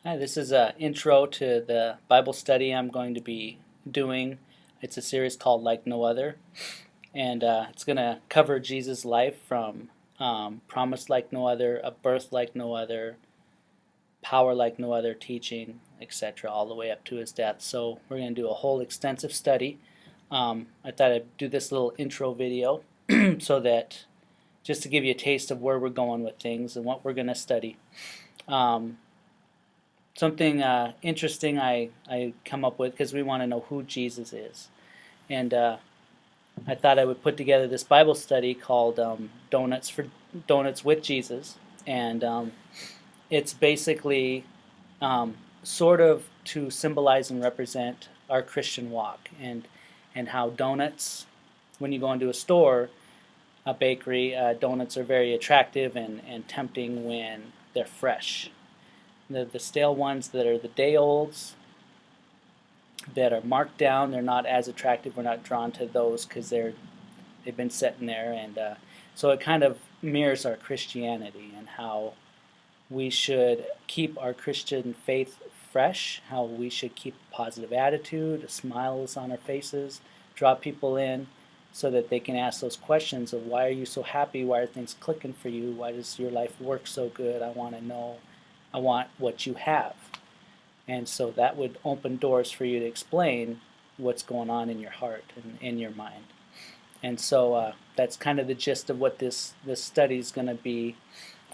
Hi, this is an intro to the Bible study I'm going to be doing. It's a series called Like No Other, and it's going to cover Jesus' life from promise like no other, a birth like no other, power like no other, teaching, etc., all the way up to his death. So we're going to do a whole extensive study. I thought I'd do this little intro video so that just to give you a taste of where we're going with things and what we're going to study. Um, Something interesting I come up with because we want to know who Jesus is. And I thought I would put together this Bible study called Doughnuts with Jesus. And it's basically um, sort of to symbolize and represent our Christian walk and how donuts, when you go into a store, a bakery, donuts are very attractive and tempting when they're fresh. The stale ones that are the day olds that are marked down, they're not as attractive. We're not drawn to those because they've been sitting there, and so it kind of mirrors our Christianity and how we should keep our Christian faith fresh, how we should keep a positive attitude, a smile is on our faces, draw people in so that they can ask those questions of why are you so happy, why are things clicking for you, why does your life work so good, I want to know, I want what you have. And so that would open doors for you to explain what's going on in your heart and in your mind. And so that's kind of the gist of what this study is going to be,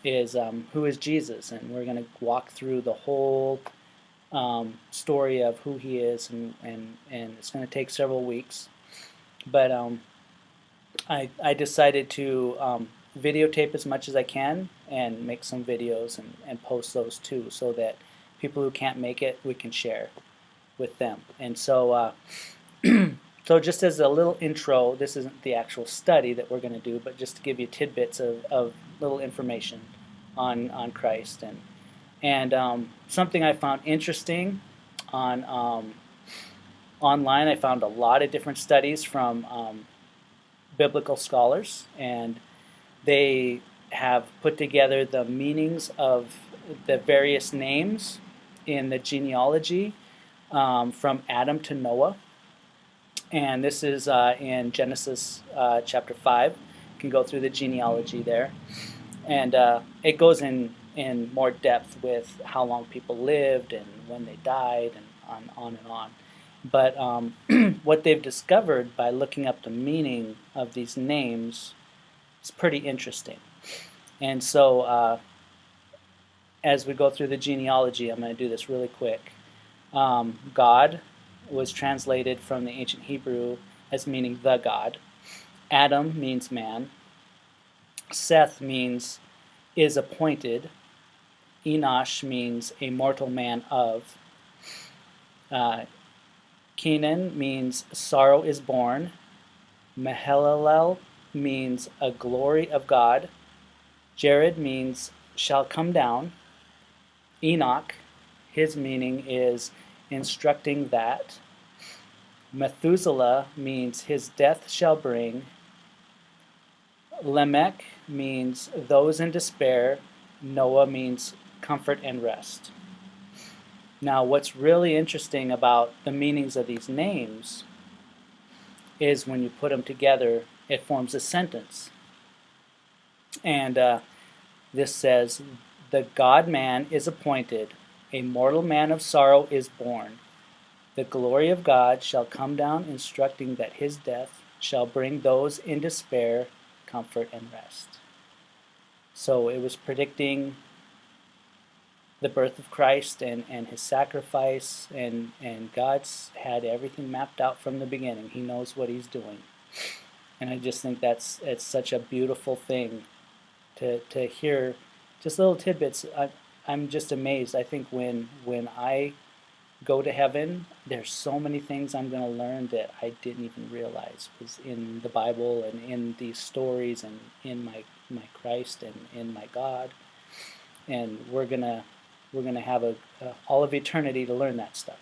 is who is Jesus? And we're going to walk through the whole story of who he is, and it's going to take several weeks. But I decided to videotape as much as I can and make some videos and post those too, so that people who can't make it, we can share with them. And so, so just as a little intro, this isn't the actual study that we're going to do, but just to give you tidbits of little information on Christ. And something I found interesting on online, I found a lot of different studies from biblical scholars, and they have put together the meanings of the various names in the genealogy from Adam to Noah. And this is in Genesis chapter 5. You can go through the genealogy there. And it goes in more depth with how long people lived and when they died and on and on. But what they've discovered by looking up the meaning of these names is pretty interesting. And so as we go through the genealogy, I'm going to do this really quick. God was translated from the ancient Hebrew as meaning the God. Adam means man. Seth means is appointed. Enosh means a mortal man of. Kenan means sorrow is born. Mahalalel means a glory of God. Jared means shall come down. Enoch, his meaning is instructing that. Methuselah means his death shall bring. Lamech means those in despair. Noah means comfort and rest. Now, what's really interesting about the meanings of these names is when you put them together, it forms a sentence. And this says, the God-man is appointed, a mortal man of sorrow is born. The glory of God shall come down, instructing that his death shall bring those in despair comfort and rest. So it was predicting the birth of Christ and his sacrifice, and God's had everything mapped out from the beginning. He knows what he's doing. And I just think it's such a beautiful thing to hear just little tidbits. I'm just amazed. I think when I go to heaven, there's so many things I'm going to learn that I didn't even realize was in the Bible and in these stories and in my Christ and in my God. And we're gonna have all of eternity to learn that stuff.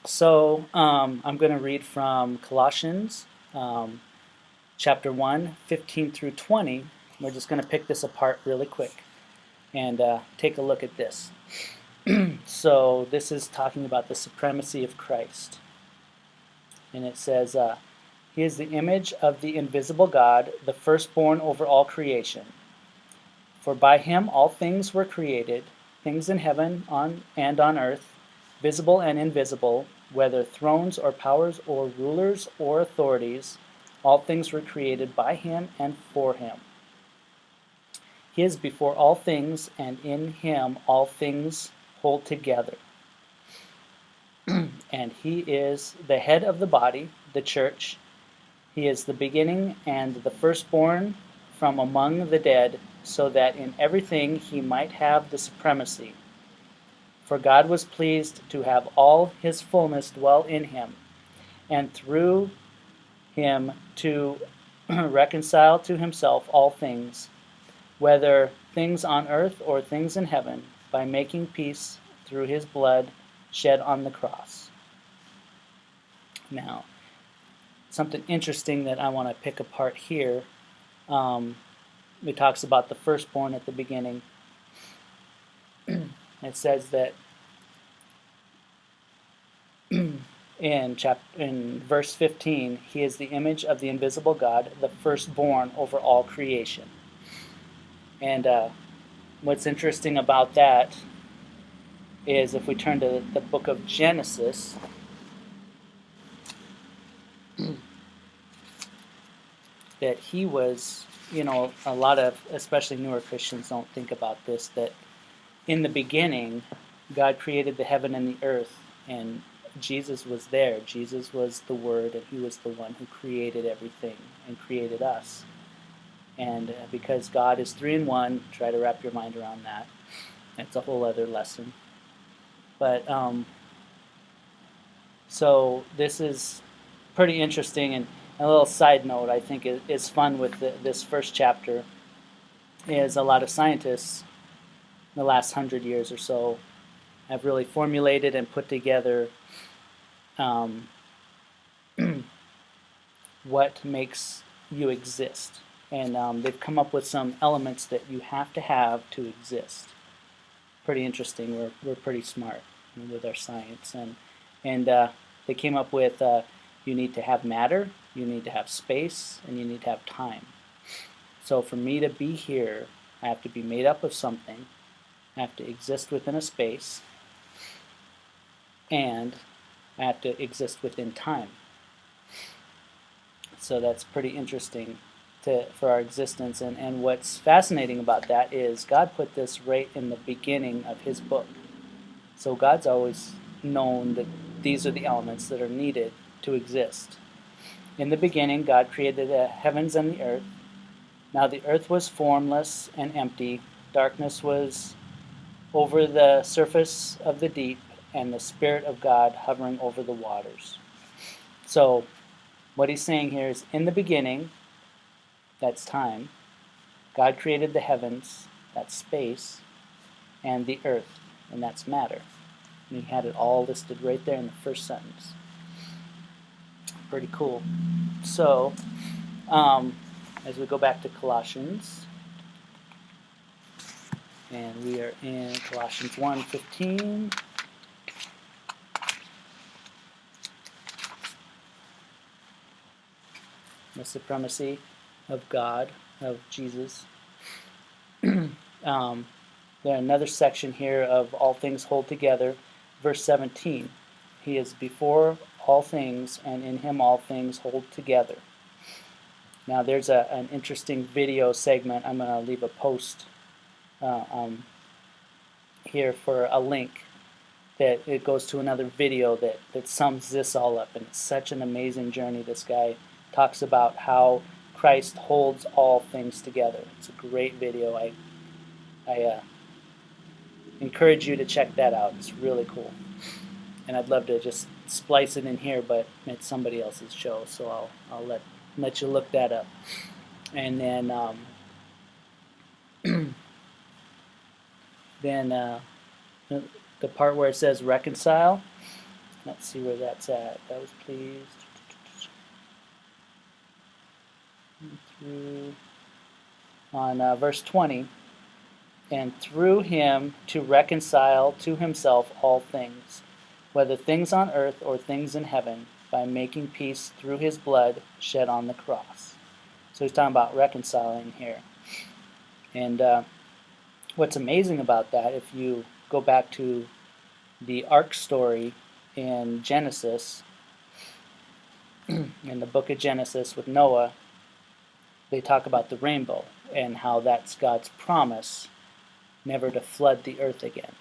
So I'm going to read from Colossians chapter 1, 15 through 20. We're just going to pick this apart really quick and take a look at this. So this is talking about the supremacy of Christ. And it says, He is the image of the invisible God, the firstborn over all creation. For by him all things were created, things in heaven and on earth, visible and invisible, whether thrones or powers or rulers or authorities, all things were created by him and for him. He is before all things, and in him all things hold together. And he is the head of the body, the church. He is the beginning and the firstborn from among the dead, so that in everything he might have the supremacy. For God was pleased to have all his fullness dwell in him, and through him to reconcile to himself all things, whether things on earth or things in heaven, by making peace through his blood shed on the cross. Now, something interesting that I want to pick apart here. It talks about the firstborn at the beginning. It says that in verse 15, he is the image of the invisible God, the firstborn over all creation. And what's interesting about that is if we turn to the book of Genesis, that he was, a lot of, especially newer Christians don't think about this, that in the beginning, God created the heaven and the earth, and Jesus was there. Jesus was the Word, and he was the one who created everything and created us. And because God is three in one, try to wrap your mind around that. That's a whole other lesson. But so this is pretty interesting, and a little side note I think is fun with this first chapter is a lot of scientists in the last 100 years or so have really formulated and put together what makes you exist. And they've come up with some elements that you have to exist. Pretty interesting. We're pretty smart with our science. And they came up with you need to have matter, you need to have space, and you need to have time. So for me to be here, I have to be made up of something, I have to exist within a space, and I have to exist within time. So that's pretty interesting for our existence. And what's fascinating about that is God put this right in the beginning of his book. So God's always known that these are the elements that are needed to exist. In the beginning, God created the heavens and the earth. Now the earth was formless and empty. Darkness was over the surface of the deep, and the Spirit of God hovering over the waters. So what he's saying here is, in the beginning, that's time, God created the heavens, that's space, and the earth, and that's matter. And he had it all listed right there in the first sentence. Pretty cool. So, as we go back to Colossians, and we are in Colossians 1:15. The supremacy of God, of Jesus. There's another section here of all things hold together. Verse 17. He is before all things, and in him all things hold together. Now there's an interesting video segment. I'm going to leave a post here for a link that it goes to another video that sums this all up. And it's such an amazing journey. This guy talks about how Christ holds all things together. It's a great video. I encourage you to check that out. It's really cool. And I'd love to just splice it in here, but it's somebody else's show, so I'll let you look that up. And then the part where it says reconcile. Let's see where that's at. That was pleased. On verse 20, and through him to reconcile to himself all things, whether things on earth or things in heaven, by making peace through his blood shed on the cross. So he's talking about reconciling here. And what's amazing about that, if you go back to the ark story in Genesis, in the book of Genesis with Noah, they talk about the rainbow and how that's God's promise never to flood the earth again.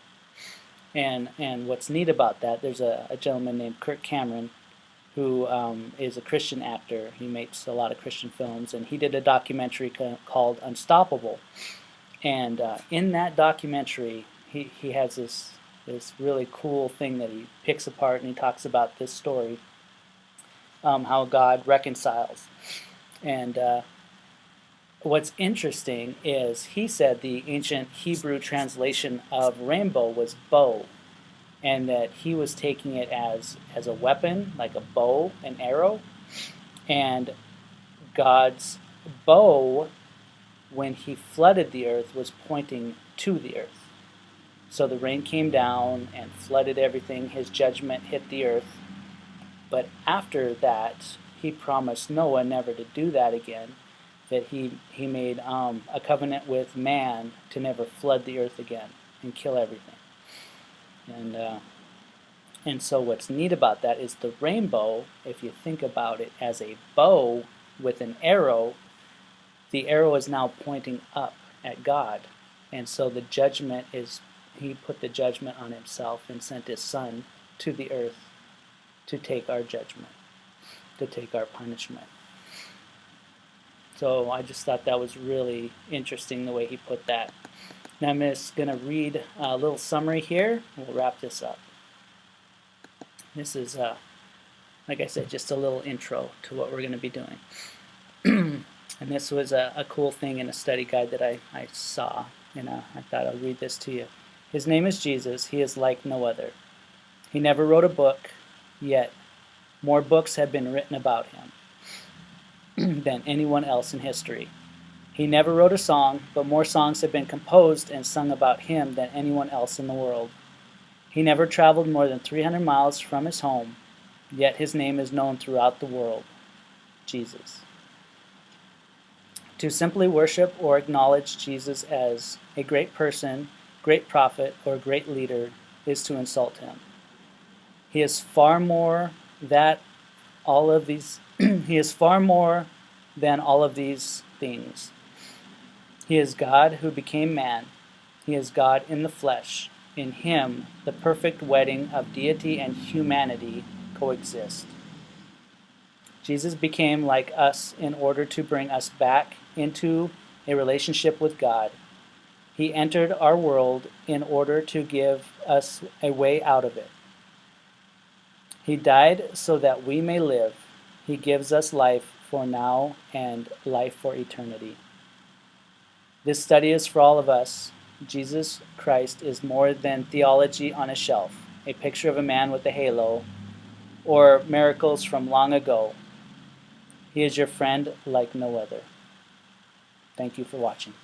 And what's neat about that, there's a gentleman named Kirk Cameron who is a Christian actor. He makes a lot of Christian films, and he did a documentary called Unstoppable. And in that documentary, he has this really cool thing that he picks apart, and he talks about this story, how God reconciles. And what's interesting is he said the ancient Hebrew translation of rainbow was bow, and that he was taking it as a weapon, like a bow, an arrow, and God's bow, when he flooded the earth, was pointing to the earth. So the rain came down and flooded everything. His judgment hit the earth. But after that, he promised Noah never to do that again, that he made a covenant with man to never flood the earth again and kill everything. And so what's neat about that is the rainbow, if you think about it as a bow with an arrow, the arrow is now pointing up at God. And so the judgment is, he put the judgment on himself and sent his son to the earth to take our judgment, to take our punishment. So I just thought that was really interesting the way he put that. Now I'm just going to read a little summary here, and we'll wrap this up. This is, like I said, just a little intro to what we're going to be doing. And this was a cool thing in a study guide that I saw, and I thought I'd read this to you. His name is Jesus. He is like no other. He never wrote a book, yet more books have been written about him than anyone else in history. He never wrote a song, but more songs have been composed and sung about him than anyone else in the world. He never traveled more than 300 miles from his home, yet his name is known throughout the world, Jesus. To simply worship or acknowledge Jesus as a great person, great prophet, or great leader is to insult him. He is far more than all of these he is far more than all of these things. He is God who became man. He is God in the flesh. In him, the perfect wedding of deity and humanity coexist. Jesus became like us in order to bring us back into a relationship with God. He entered our world in order to give us a way out of it. He died so that we may live. He gives us life for now and life for eternity. This study is for all of us. Jesus Christ is more than theology on a shelf, a picture of a man with a halo, or miracles from long ago. He is your friend like no other. Thank you for watching.